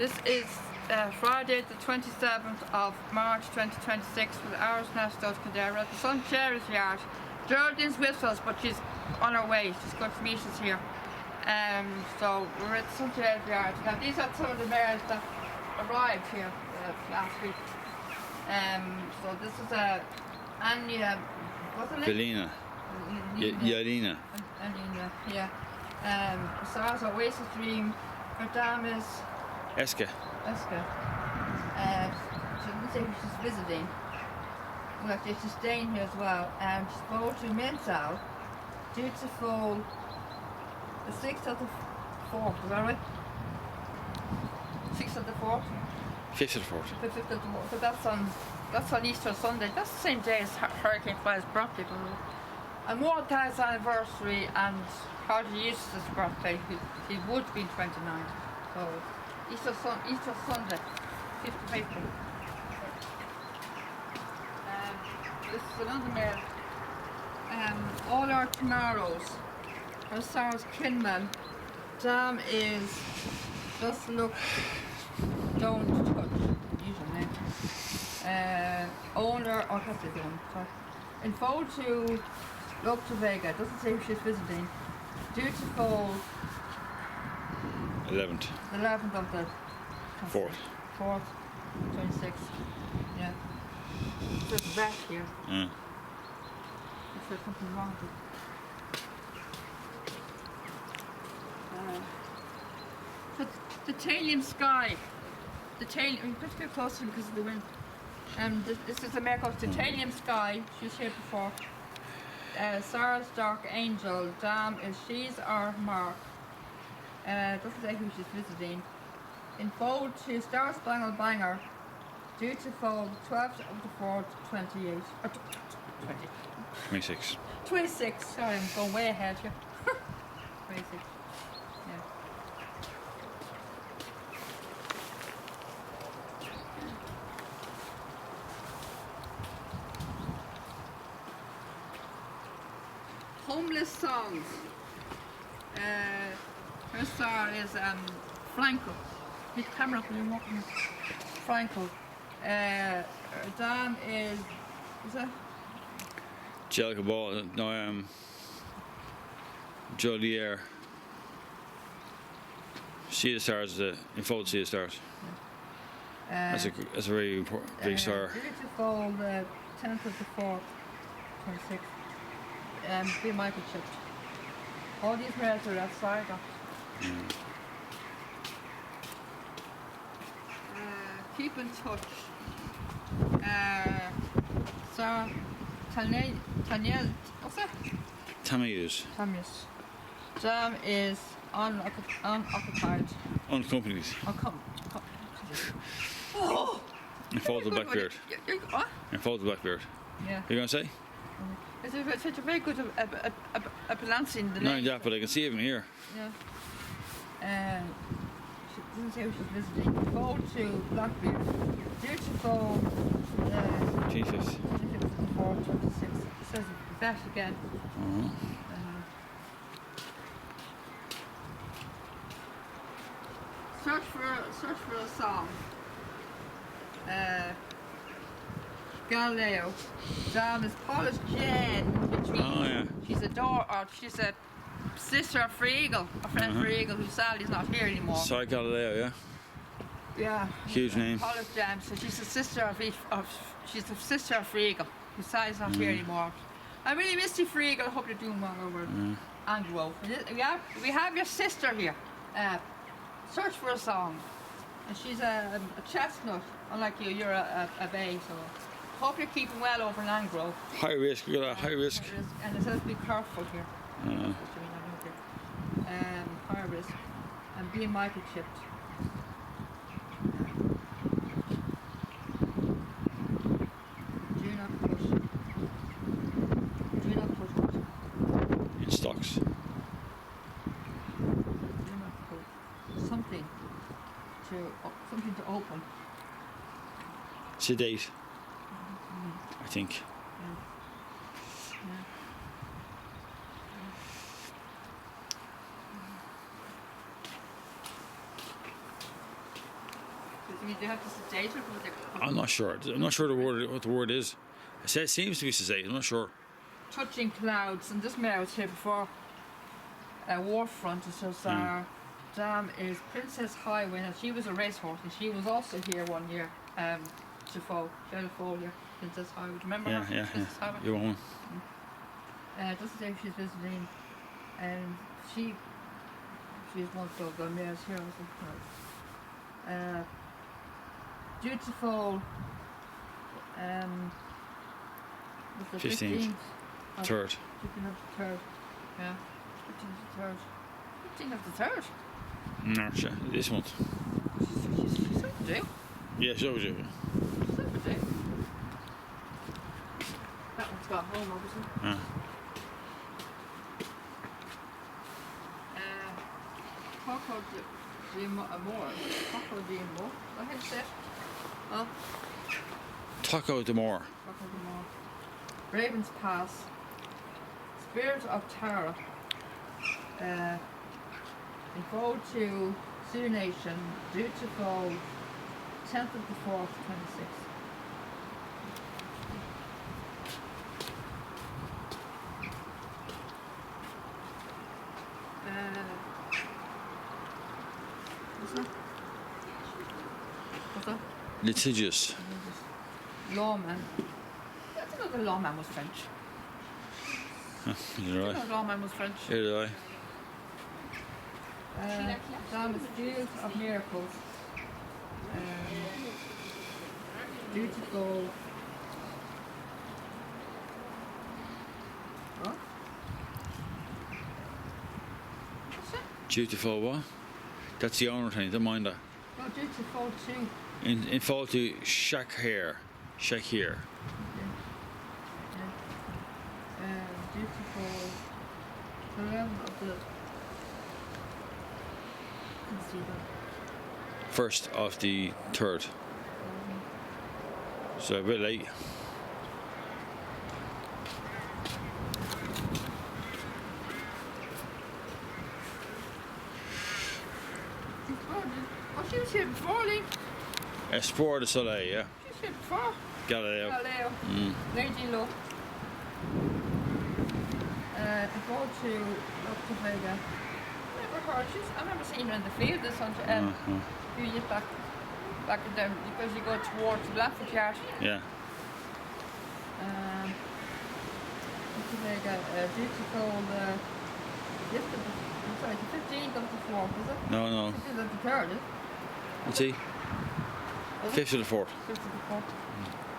This is Friday the 27th of March 2026 with Irish National Camcorder at the Sun Cherry's yard. Geraldine's with us, but she's on her way. She's going to meet us here. So we're at the Sun Cherry's yard. Now these are some of the mares that arrived here last week. So this is Anya, what's her name? Velina. Yelena. Alina, yeah. Sarah's Oasis Dream. Her dam is Eska. She didn't say who she's visiting. Well, actually, she's staying here as well. She's going to Mensal due to fall the 6th of the 4th, is that right? 6th of the 4th? 5th of the 4th. 5th of the 4th. So that's on Easter Sunday. That's the same day as Hurricane Fly's birthday. And more than his anniversary and Carter Eustace's birthday, he would be 29. So Easter Sunday, 5th of April. This is another mare. All our tomorrows. Our Sarah's Kinman. Dam is just look, don't touch. Usual name. Owner, oh that's the one. Sorry. In fold to look to Vega. Doesn't say who she's visiting. Due to fold 11th. the 11th of the 4th. 26th. Yeah. So it's back here. Yeah. If there's something wrong with it. So the Talium Sky. The Talium, let's get closer because of the wind. This is a mare called the Talium Sky. She was here before. Sarah's Dark Angel. Dam is she's our mark. Doesn't say who she's visiting. In fold to Star Spangled Banger, due to fold 12th of the 4th, 28. Or 20. 26. 26, sorry, I'm going way ahead here. 26, yeah. Homeless Songs. Her star is Franco. His camera up and walking. Franco. Dan is that? Jellica Ball. No, Jolier. See the Stars. In fold, See the Stars. That's a very important big star. Beautiful. 10th of the 4th, 26th. Be Michael chipped. All these mares are outside. Keep in touch. So, Tanya, what's that? Tamius. Jam is unoccupied. Unaccompanied. Oh! In fold the Blackbeard. What? In fold the Blackbeard. Yeah. You gonna say? It's such a very good pronouncing the No, name. yeah, but I can see it from here. Yeah. She doesn't say who she's visiting. Fold to Blackbeard. Due to fold 25th. 4th, 26th. It says that again. Search for a song. Galileo. Dam is Polish Jane, which means she's a sister of Free Eagle, a friend of Free Eagle, who sadly is not here anymore. Sorry, Galileo, yeah. Yeah. Huge name. Polish Jane, so she's a sister of Free Eagle, who sadly is not here anymore. I really miss you, Free Eagle. I hope you're doing well over Anglo. We have your sister here. Search for a song. And she's a chestnut, unlike you. You're a bay, so hope you're keeping well over in Anglo. High risk, you got a high risk. And it says be careful here. High risk. And being Michael chipped. Do not push. Do not push what? In stocks. Do not push. Something to open. Sedate. I think. they have to sedate her. I'm not sure. I'm not sure what the word is. It seems to be sedate. I'm not sure. Touching clouds, and this mare was here before. Wharfront, it says our dam is Princess Highway, and she was a racehorse, and she was also here one year. She had a foal here, Princess Highway. Remember her? Yeah. Princess Highway? You won't. Doesn't say if she's visiting, and she's one of the mares here. Dutiful. Was the 15th. Third. 15th of the 3rd. Yeah. 15th of the 3rd. 15th of the 3rd. No, sure. This month. She's overdue. Yeah, so would you. She's overdue. That one's got home, obviously. Yeah. Coco de Moore. Coco de Moore. Go ahead, Seth. Oh. Taco de Moor. Coco de Moore. Ravens Pass. Spirit of Tara. Involved to Sioux Nation. Beautiful. 10th of the 4th, 26. What's that? Litigious. Lawman. I didn't know the lawman was French. Is it right? I didn't know lawman was French. Here did I. Down the Field of Miracles. Beautiful. What? What's that? Dutiful what? That's the owner thing, don't mind that. Oh, Beautiful too. In fall to Shakir. Shakir. Beautiful. The 11th of the. Let's see that. First of the 3rd. So a bit late. Oh, she was here before, Lee. Espoir de Soleil, yeah. She was here before. Galileo. Galileo. Lady Luck. To go to Vega. Never heard. I remember seeing her in the field this one a few years back in there because you go towards the Blanford Yard. Yeah. To Vega, beautiful. Sorry, the 15th of the 4th, is it? No. 15th of the 3rd, is it? Let's see. 5th to the 4th. 5th of the 4th.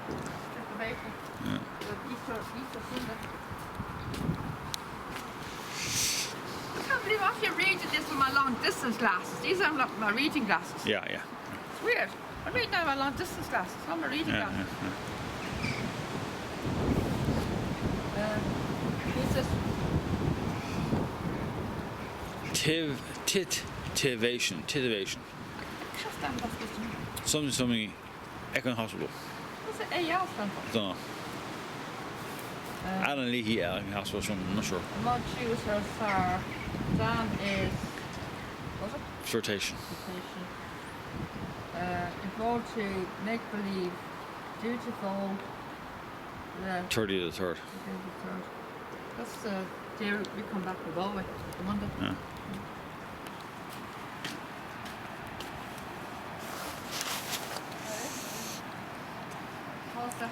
5th of April. Yeah. Easter Sunday. I can't believe I'm actually reading this with my long distance glasses. These are my reading glasses. Yeah. It's weird. I'm reading now with my long distance glasses, not my reading glasses. Who's this? Titivation. I can't stand what's this one. Something. Econ Hospital. What's the AL stand for? I don't know. Alan Leahy Econ Hospital. Something. I'm not sure. Mud shoes her star. Dam is. What's it? Flirtation. Involved to make believe. Dutiful. 30 to the 3rd. That's the day we come back to Galway. The Monday. Yeah. What's that?